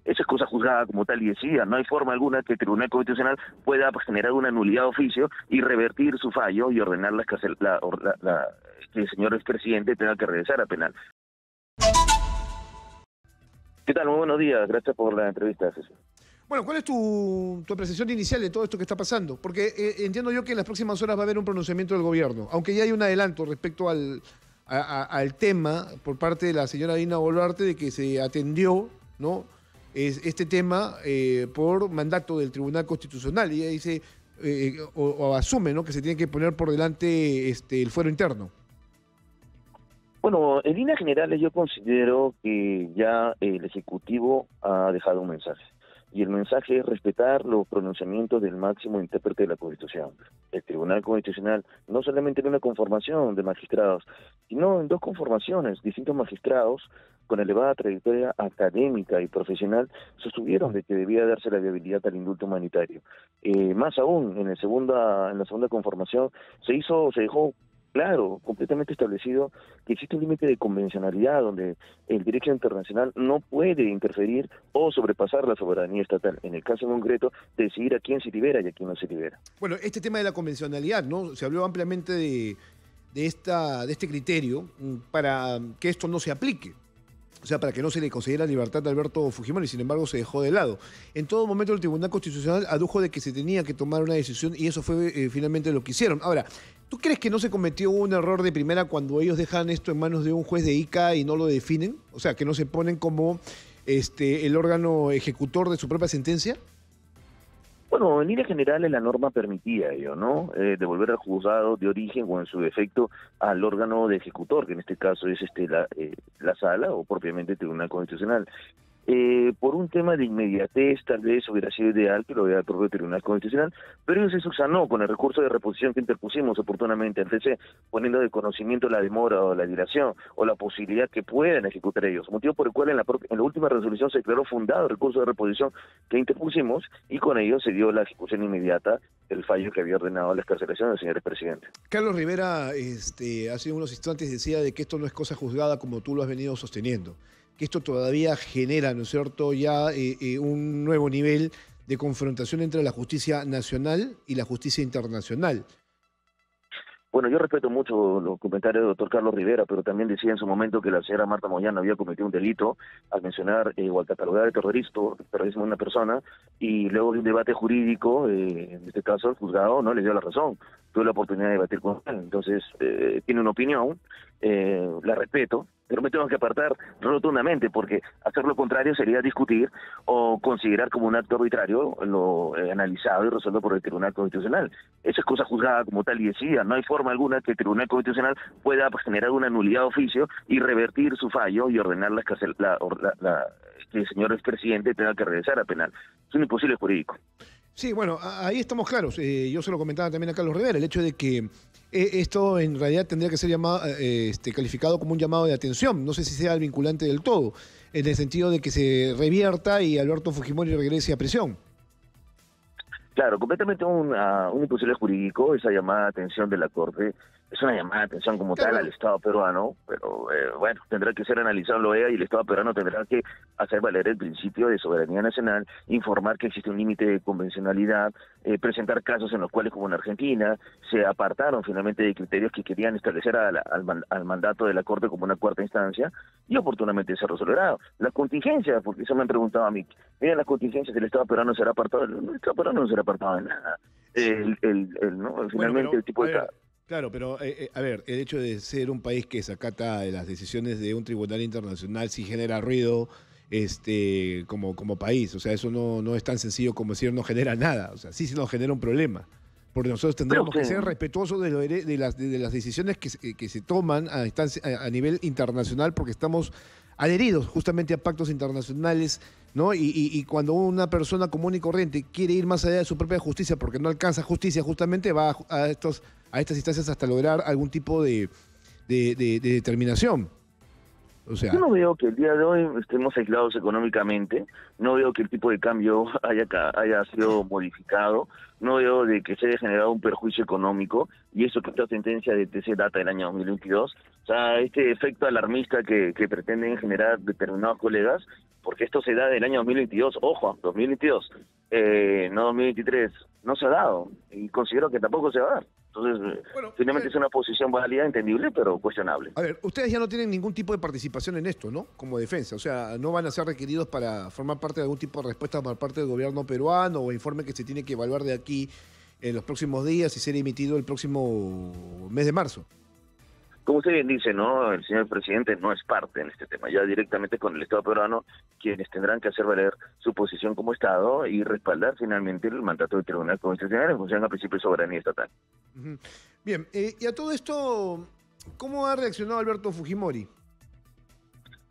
Esa es cosa juzgada como tal y decida. No hay forma alguna que el Tribunal Constitucional pueda generar una nulidad de oficio y revertir su fallo y ordenar que el señor expresidente tenga que regresar a penal. ¿Qué tal? Muy buenos días. Gracias por la entrevista, César. Bueno, ¿cuál es tu apreciación inicial de todo esto que está pasando? Porque entiendo yo que en las próximas horas va a haber un pronunciamiento del gobierno, aunque ya hay un adelanto respecto al tema por parte de la señora Dina Boluarte de que se atendió, ¿no?, este tema por mandato del Tribunal Constitucional. Y ella dice, o asume, ¿no?, que se tiene que poner por delante el fuero interno. Bueno, en líneas generales yo considero que ya el Ejecutivo ha dejado un mensaje. Y el mensaje es respetar los pronunciamientos del máximo intérprete de la Constitución. El Tribunal Constitucional no solamente en una conformación de magistrados, sino en dos conformaciones, distintos magistrados con elevada trayectoria académica y profesional sostuvieron de que debía darse la viabilidad al indulto humanitario. Más aún, en la segunda conformación se dejó claro, completamente establecido que existe un límite de convencionalidad donde el derecho internacional no puede interferir o sobrepasar la soberanía estatal. En el caso concreto, decidir a quién se libera y a quién no se libera. Bueno, este tema de la convencionalidad, ¿no? Se habló ampliamente de este criterio para que esto no se aplique. O sea, para que no se le concediera libertad a Alberto Fujimori, sin embargo se dejó de lado. En todo momento el Tribunal Constitucional adujo de que se tenía que tomar una decisión y eso fue finalmente lo que hicieron. Ahora, ¿tú crees que no se cometió un error de primera cuando ellos dejan esto en manos de un juez de ICA y no lo definen? O sea, que no se ponen como el órgano ejecutor de su propia sentencia. Bueno, en líneas generales la norma permitía ello, ¿no? Devolver al juzgado de origen o en su defecto al órgano de ejecutor, que en este caso es la sala o propiamente el Tribunal Constitucional. Por un tema de inmediatez tal vez hubiera sido ideal que lo vea el propio Tribunal Constitucional, pero eso se subsanó con el recurso de reposición que interpusimos oportunamente al TC, poniendo de conocimiento la demora o la dilación o la posibilidad que puedan ejecutar ellos, motivo por el cual en la última resolución se declaró fundado el recurso de reposición que interpusimos y con ello se dio la ejecución inmediata del fallo que había ordenado la excarcelación del señor presidente. Carlos Rivera hace unos instantes decía de que esto no es cosa juzgada como tú lo has venido sosteniendo, que esto todavía genera, ¿no es cierto?, ya un nuevo nivel de confrontación entre la justicia nacional y la justicia internacional. Bueno, yo respeto mucho los comentarios del doctor Carlos Rivera, pero también decía en su momento que la señora Marta Moyano había cometido un delito al mencionar o al catalogar de terrorismo a una persona, y luego de un debate jurídico, en este caso el juzgado no le dio la razón. Tuve la oportunidad de debatir con él, entonces tiene una opinión, la respeto, pero me tengo que apartar rotundamente porque hacer lo contrario sería discutir o considerar como un acto arbitrario lo analizado y resuelto por el Tribunal Constitucional. Esa es cosa juzgada como tal y decida. No hay forma alguna que el Tribunal Constitucional pueda generar una nulidad de oficio y revertir su fallo y ordenar que el señor expresidente tenga que regresar a penal. Es un imposible jurídico. Sí, bueno, ahí estamos claros. Yo se lo comentaba también a Carlos Rivera, el hecho de que esto en realidad tendría que ser calificado como un llamado de atención. No sé si sea el vinculante del todo, en el sentido de que se revierta y Alberto Fujimori regrese a prisión. Claro, completamente un imposible jurídico, esa llamada de atención de la Corte. Es una llamada de atención como tal al Estado peruano, pero bueno, tendrá que ser analizado lo EA y el Estado peruano tendrá que hacer valer el principio de soberanía nacional, informar que existe un límite de convencionalidad, presentar casos en los cuales, como en Argentina, se apartaron finalmente de criterios que querían establecer al mandato de la Corte como una cuarta instancia y oportunamente se resolverá. La contingencia, porque eso me han preguntado a mí, miren las contingencias del Estado peruano será apartado, el Estado peruano no será apartado de nada. ¿No? Finalmente el tipo de... Claro, pero a ver, el hecho de ser un país que desacata las decisiones de un tribunal internacional sí genera ruido como país. O sea, eso no es tan sencillo como decir no genera nada. O sea, sí nos genera un problema. Porque nosotros tendremos que ser respetuosos de las decisiones que se toman a nivel internacional porque estamos adheridos justamente a pactos internacionales, ¿no? Y cuando una persona común y corriente quiere ir más allá de su propia justicia porque no alcanza justicia, justamente va a estas instancias hasta lograr algún tipo de determinación. O sea, Yo no veo que el día de hoy estemos aislados económicamente, no veo que el tipo de cambio haya sido modificado, no veo de que se haya generado un perjuicio económico, y eso que esta sentencia de TC data del año 2022, o sea, este efecto alarmista que pretenden generar determinados colegas, porque esto se da del año 2022, ojo, 2022, no 2023, no se ha dado, y considero que tampoco se va a dar. Entonces, bueno, finalmente es una posición válida, entendible, pero cuestionable. a ver, ustedes ya no tienen ningún tipo de participación en esto, ¿no? Como defensa, o sea, no van a ser requeridos para formar parte de algún tipo de respuesta por parte del gobierno peruano o informe que se tiene que evaluar de aquí en los próximos días y ser emitido el próximo mes de marzo. Como usted bien dice, ¿no? El señor presidente no es parte en este tema, ya directamente con el Estado peruano, quienes tendrán que hacer valer su posición como Estado y respaldar finalmente el mandato del Tribunal Constitucional en función al principio de soberanía estatal. Ujú. Bien, y a todo esto, ¿cómo ha reaccionado Alberto Fujimori?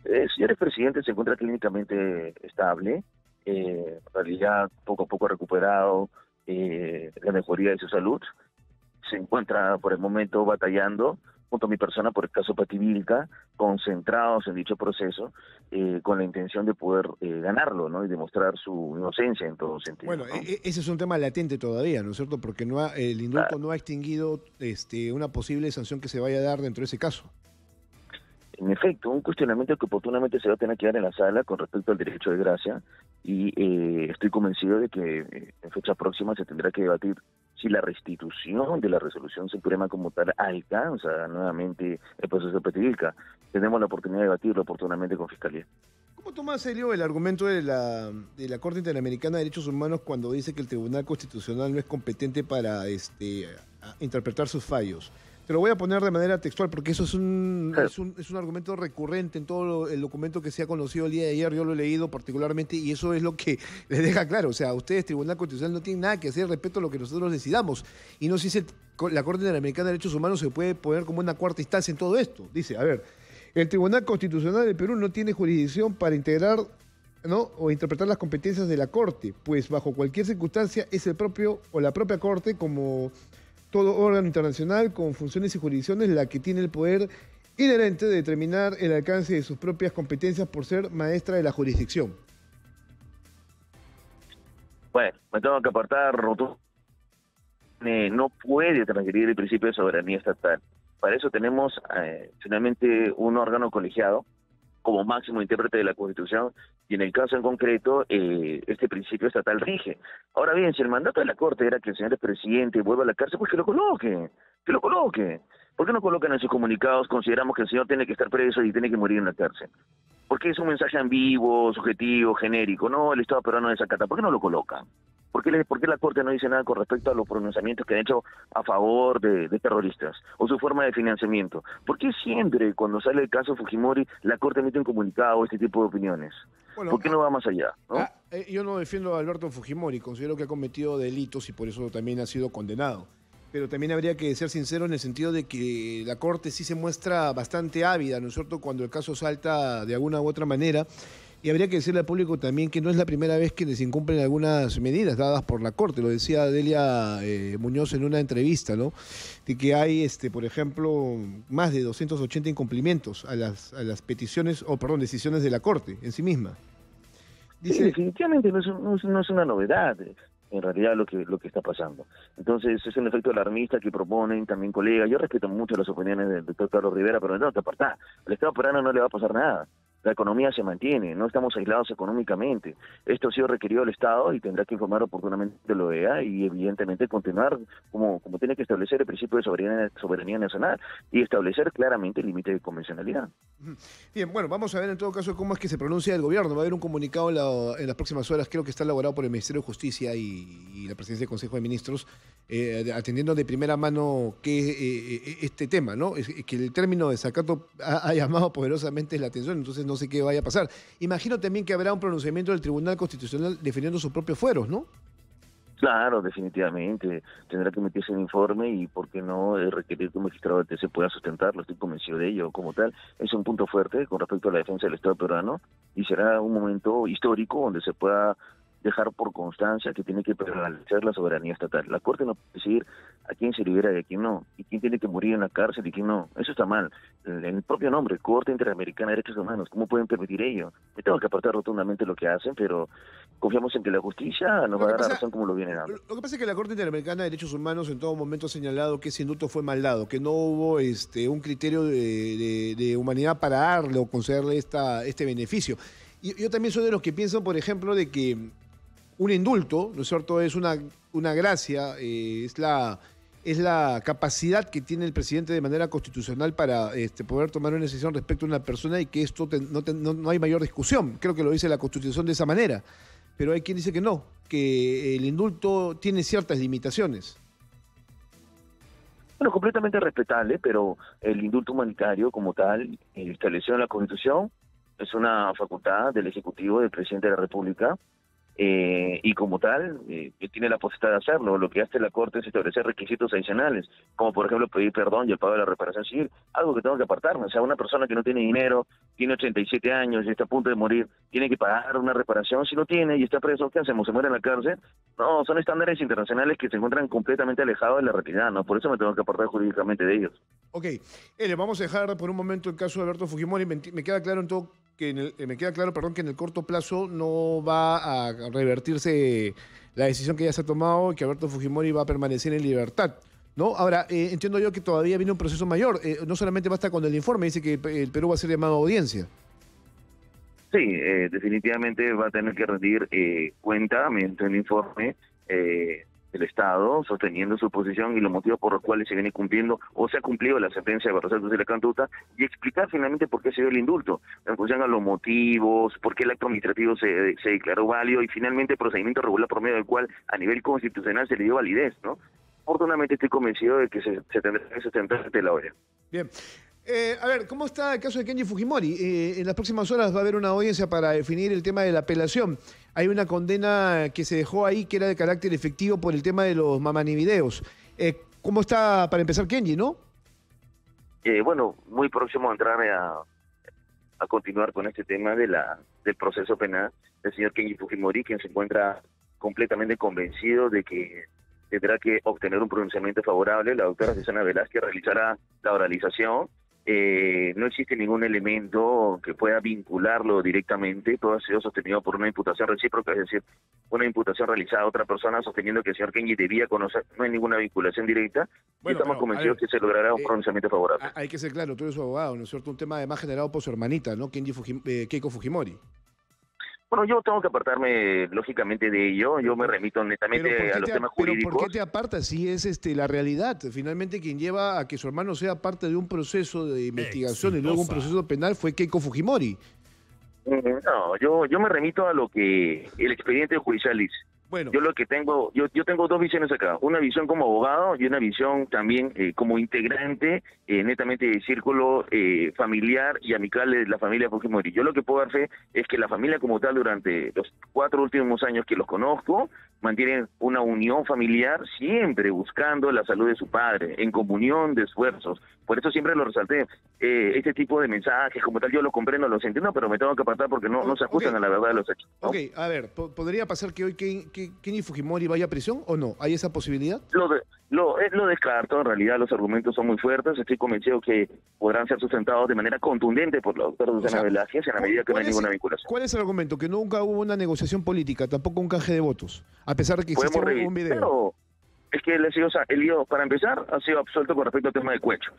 El señor presidente se encuentra clínicamente estable, en realidad poco a poco ha recuperado la mejoría de su salud, se encuentra por el momento batallando junto a mi persona por el caso Pativilca, concentrados en dicho proceso, con la intención de poder ganarlo, ¿no? Y demostrar su inocencia en todo sentido. Bueno, ¿no? ese es un tema latente todavía, ¿no es cierto? Porque el indulto no ha extinguido una posible sanción que se vaya a dar dentro de ese caso. En efecto, un cuestionamiento que oportunamente se va a tener que dar en la sala con respecto al derecho de gracia, y estoy convencido de que en fecha próxima se tendrá que debatir si la restitución de la resolución suprema como tal alcanza nuevamente el proceso de Petivilca. Tenemos la oportunidad de debatirlo oportunamente con Fiscalía. ¿Cómo toma serio el argumento de la Corte Interamericana de Derechos Humanos cuando dice que el Tribunal Constitucional no es competente para interpretar sus fallos? Te lo voy a poner de manera textual porque eso es un argumento recurrente en todo el documento que se ha conocido el día de ayer. Yo lo he leído particularmente y eso es lo que les deja claro. O sea, ustedes, Tribunal Constitucional, no tienen nada que hacer respecto a lo que nosotros decidamos. Y no sé si la Corte Interamericana de Derechos Humanos se puede poner como una cuarta instancia en todo esto. Dice, a ver, el Tribunal Constitucional del Perú no tiene jurisdicción para integrar, ¿no?, o interpretar las competencias de la Corte, pues bajo cualquier circunstancia es el propio o la propia Corte, como todo órgano internacional con funciones y jurisdicciones, la que tiene el poder inherente de determinar el alcance de sus propias competencias por ser maestra de la jurisdicción. Bueno, me tengo que apartar rotundamente. No puede transgredir el principio de soberanía estatal. Para eso tenemos finalmente un órgano colegiado como máximo intérprete de la Constitución, y en el caso en concreto, este principio estatal rige. Ahora bien, si el mandato de la Corte era que el señor presidente vuelva a la cárcel, pues que lo coloque, que lo coloque. ¿Por qué no colocan en sus comunicados, consideramos que el señor tiene que estar preso y tiene que morir en la cárcel? Porque es un mensaje ambiguo, subjetivo, genérico. No, el Estado peruano desacata. ¿Por qué no lo colocan? ¿Por qué la Corte no dice nada con respecto a los pronunciamientos que han hecho a favor de terroristas o su forma de financiamiento? ¿Por qué siempre, cuando sale el caso Fujimori, la Corte emite un comunicado o este tipo de opiniones? Bueno, ¿por qué no va más allá? ¿No? Yo no defiendo a Alberto Fujimori, considero que ha cometido delitos y por eso también ha sido condenado. Pero también habría que ser sincero en el sentido de que la Corte sí se muestra bastante ávida, ¿no es cierto?, cuando el caso salta de alguna u otra manera. Y habría que decirle al público también que no es la primera vez que les incumplen algunas medidas dadas por la Corte. Lo decía Delia Muñoz en una entrevista, ¿no?, de que hay, por ejemplo, más de 280 incumplimientos a las peticiones, decisiones de la Corte en sí misma. Dice, sí, definitivamente no es una novedad, en realidad, lo que está pasando. Entonces, es un efecto alarmista que proponen también colegas. Yo respeto mucho las opiniones del doctor Carlos Rivera, pero no te apartás. Al Estado peruano no le va a pasar nada. La economía se mantiene, no estamos aislados económicamente. Esto ha sido requerido del Estado y tendrá que informar oportunamente de la OEA y evidentemente continuar como tiene que establecer el principio de soberanía nacional y establecer claramente el límite de convencionalidad. Bien, bueno, vamos a ver en todo caso cómo es que se pronuncia el gobierno. Va a haber un comunicado en las próximas horas, creo que está elaborado por el Ministerio de Justicia y la Presidencia del Consejo de Ministros, atendiendo de primera mano este tema, ¿no? Es que el término desacato ha llamado poderosamente la atención, entonces no sé qué vaya a pasar. Imagino también que habrá un pronunciamiento del Tribunal Constitucional defendiendo sus propios fueros, ¿no? Claro, definitivamente. Tendrá que emitirse un informe y, ¿por qué no requerir que un magistrado del TC pueda sustentarlo? Estoy convencido de ello. Como tal, es un punto fuerte con respecto a la defensa del Estado peruano y será un momento histórico donde se pueda dejar por constancia que tiene que prevalecer la soberanía estatal. La Corte no puede decidir a quién se libera y a quién no, y quién tiene que morir en la cárcel y quién no. Eso está mal. En el propio nombre, Corte Interamericana de Derechos Humanos, ¿cómo pueden permitir ello? Me tengo que apartar rotundamente lo que hacen, pero confiamos en que la justicia nos va a dar la razón como lo viene dando. Lo que pasa es que la Corte Interamericana de Derechos Humanos en todo momento ha señalado que ese indulto fue mal dado, que no hubo un criterio de humanidad para darle o concederle este beneficio. Y yo también soy de los que piensan, por ejemplo, de que un indulto, ¿no es cierto?, es una gracia, es la capacidad que tiene el presidente de manera constitucional para poder tomar una decisión respecto a una persona y que esto no hay mayor discusión. Creo que lo dice la Constitución de esa manera. Pero hay quien dice que no, que el indulto tiene ciertas limitaciones. Bueno, completamente respetable, pero el indulto humanitario como tal, establecido en la Constitución, es una facultad del Ejecutivo, del Presidente de la República, y como tal, tiene la potestad de hacerlo. Lo que hace la Corte es establecer requisitos adicionales, como por ejemplo pedir perdón y el pago de la reparación civil, algo que tengo que apartarme. O sea, una persona que no tiene dinero, tiene 87 años y está a punto de morir, tiene que pagar una reparación. Si no tiene y está preso, ¿qué hacemos? ¿Se muere en la cárcel? No, son estándares internacionales que se encuentran completamente alejados de la realidad, ¿no? Por eso me tengo que apartar jurídicamente de ellos. Ok, vamos a dejar por un momento el caso de Alberto Fujimori. Me queda claro que en el corto plazo no va a revertirse la decisión que ya se ha tomado y que Alberto Fujimori va a permanecer en libertad, ¿no? Ahora, entiendo yo que todavía viene un proceso mayor. No solamente basta con el informe, dice que el Perú va a ser llamado a audiencia. Sí, definitivamente va a tener que rendir cuenta mediante un informe del Estado, sosteniendo su posición y los motivos por los cuales se viene cumpliendo o se ha cumplido la sentencia de Barrosel de la Cantuta, y explicar finalmente por qué se dio el indulto, en función a los motivos, por qué el acto administrativo se declaró válido y finalmente el procedimiento regular por medio del cual a nivel constitucional se le dio validez, ¿no? Afortunadamente estoy convencido de que se tendrá que sustentar ante la OEA. Bien. A ver, ¿cómo está el caso de Kenji Fujimori? En las próximas horas va a haber una audiencia para definir el tema de la apelación. Hay una condena que se dejó ahí que era de carácter efectivo por el tema de los mamanivideos. ¿Cómo está, para empezar, Kenji, no? Bueno, muy próximo a entrar a continuar con este tema del proceso penal del señor Kenji Fujimori, quien se encuentra completamente convencido de que tendrá que obtener un pronunciamiento favorable. La doctora Susana Velázquez realizará la oralización. No existe ningún elemento que pueda vincularlo directamente. Todo ha sido sostenido por una imputación recíproca, es decir, una imputación realizada a otra persona sosteniendo que el señor Kenji debía conocer. No hay ninguna vinculación directa. Bueno, y estamos convencidos que se logrará un pronunciamiento favorable. Hay que ser claro, tú eres su abogado, ¿no es cierto? Un tema además generado por su hermanita, ¿no? Keiko Fujimori. Bueno, yo tengo que apartarme lógicamente de ello. Yo me remito netamente a los temas jurídicos. ¿Pero por qué te apartas si es la realidad? Finalmente quien lleva a que su hermano sea parte de un proceso de investigación y luego un proceso penal fue Keiko Fujimori. No, yo me remito a lo que el expediente judicial dice. Bueno, yo lo que tengo, yo tengo dos visiones acá, una visión como abogado y una visión también como integrante netamente del círculo familiar y amical de la familia Fujimori. Yo lo que puedo dar fe es que la familia como tal durante los 4 últimos años que los conozco mantienen una unión familiar siempre buscando la salud de su padre, en comunión de esfuerzos. Por eso siempre lo resalté. Este tipo de mensajes como tal yo lo comprendo, los entiendo, pero me tengo que apartar porque no se ajustan a la verdad de los hechos, ¿no? Ok, a ver, ¿podría pasar que hoy Kenji Fujimori vaya a prisión o no? ¿Hay esa posibilidad? Lo descarto, en realidad los argumentos son muy fuertes, estoy convencido que podrán ser sustentados de manera contundente por la doctora Susana Velázquez en la medida que no hay ninguna vinculación. ¿Cuál es el argumento? Que nunca hubo una negociación política, tampoco un canje de votos, a pesar de que existe un video. Pero es que el lío, para empezar, ha sido absuelto con respecto al tema de Cuecho.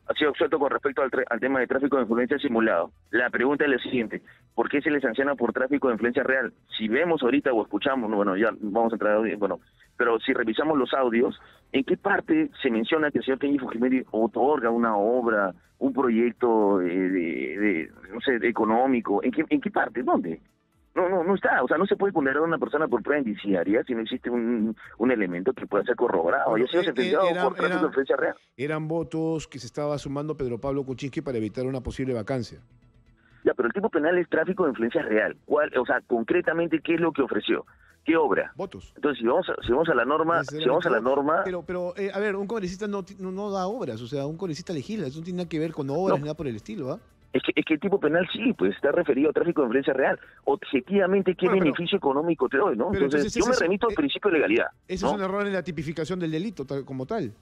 Ha sido absuelto con respecto al tema de tráfico de influencia simulado. La pregunta es la siguiente: ¿por qué se le sanciona por tráfico de influencia real? Si vemos ahorita o escuchamos, bueno, ya vamos a entrar a bueno, pero si revisamos los audios, ¿en qué parte se menciona que el señor Kenji Fujimori otorga una obra, un proyecto no sé, económico? ¿En qué parte? ¿Dónde? No está, o sea, no se puede condenar a una persona por prueba indiciaria si no existe un elemento que pueda ser corroborado. Y ha sido sentenciado por tráfico de influencia real. Eran votos que se estaba sumando Pedro Pablo Kuczynski para evitar una posible vacancia. Ya, pero el tipo penal es tráfico de influencia real. O sea, concretamente, ¿qué es lo que ofreció? ¿Qué obra? Votos. Entonces, si vamos a la norma, Pero a ver, un congresista no da obras, o sea, un congresista legisla, eso no tiene nada que ver con obras ni nada por el estilo, ¿ah? Es que el tipo penal sí, pues está referido a tráfico de influencia real. Objetivamente, ¿qué Bueno, beneficio económico te doy, no? pero Entonces, yo me remito al principio de legalidad, ese ¿no? es un error en la tipificación del delito como tal.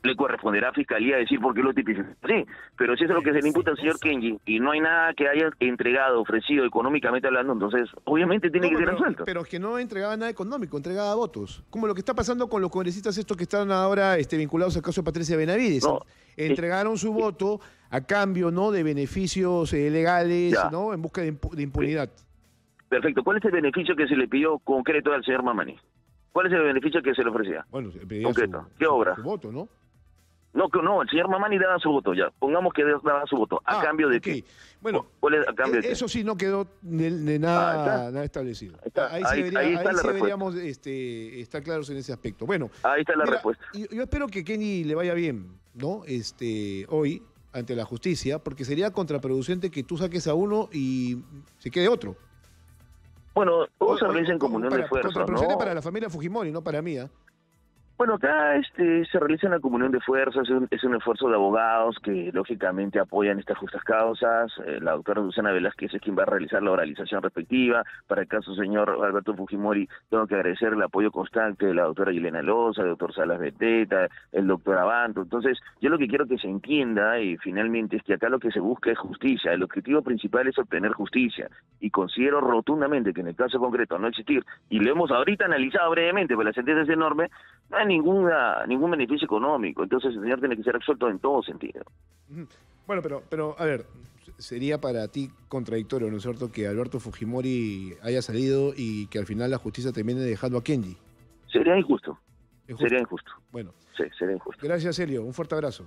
Le corresponderá a Fiscalía decir por qué lo tipificó. Sí, pero si eso es lo que se le imputa al señor Kenji y no hay nada que haya entregado, ofrecido económicamente hablando, entonces obviamente tiene que ser resuelto. Pero es que no entregaba nada económico, entregaba votos. Como lo que está pasando con los congresistas estos que están ahora vinculados al caso de Patricia Benavides. No, entregaron su voto a cambio, ¿no?, de beneficios legales, ya. ¿no?, en busca de impunidad. Perfecto. ¿Cuál es el beneficio que se le pidió concreto al señor Mamani? ¿Cuál es el beneficio que se le ofrecía? Bueno, se pedía Concreto. ¿Qué obra? su voto, ¿no? No, el señor Mamani daba su voto, ya. Pongamos que daba su voto. ¿A cambio de qué? Bueno, ¿Cuál es a cambio de qué? eso sí no quedó de nada, nada establecido. Ahí deberíamos estar claros en ese aspecto. Bueno, ahí está la respuesta. Yo espero que Kenny le vaya bien, ¿no? Hoy, ante la justicia, porque sería contraproducente que tú saques a uno y se quede otro. Bueno, todos se realizan en comunión de fuerzas, contraproducente ¿no? para la familia Fujimori, no para mí, ¿eh? Bueno, acá se realiza una comunión de fuerzas, es un esfuerzo de abogados que lógicamente apoyan estas justas causas. La doctora Susana Velázquez es quien va a realizar la oralización respectiva. Para el caso del señor Alberto Fujimori, tengo que agradecer el apoyo constante de la doctora Yelena Loza, el doctor Salas Beteta, el doctor Abanto. Entonces, yo lo que quiero que se entienda finalmente es que acá lo que se busca es justicia. El objetivo principal es obtener justicia. Y considero rotundamente que en el caso concreto no existir, y lo hemos ahorita analizado brevemente, porque la sentencia es enorme, no hay ningún beneficio económico. Entonces el señor tiene que ser absuelto en todo sentido. Bueno, pero a ver, sería para ti contradictorio, ¿no es cierto?, que Alberto Fujimori haya salido y que al final la justicia termine dejando a Kenji. Sería injusto. Sería injusto. Bueno. Sí, sería injusto. Gracias, Helio. Un fuerte abrazo.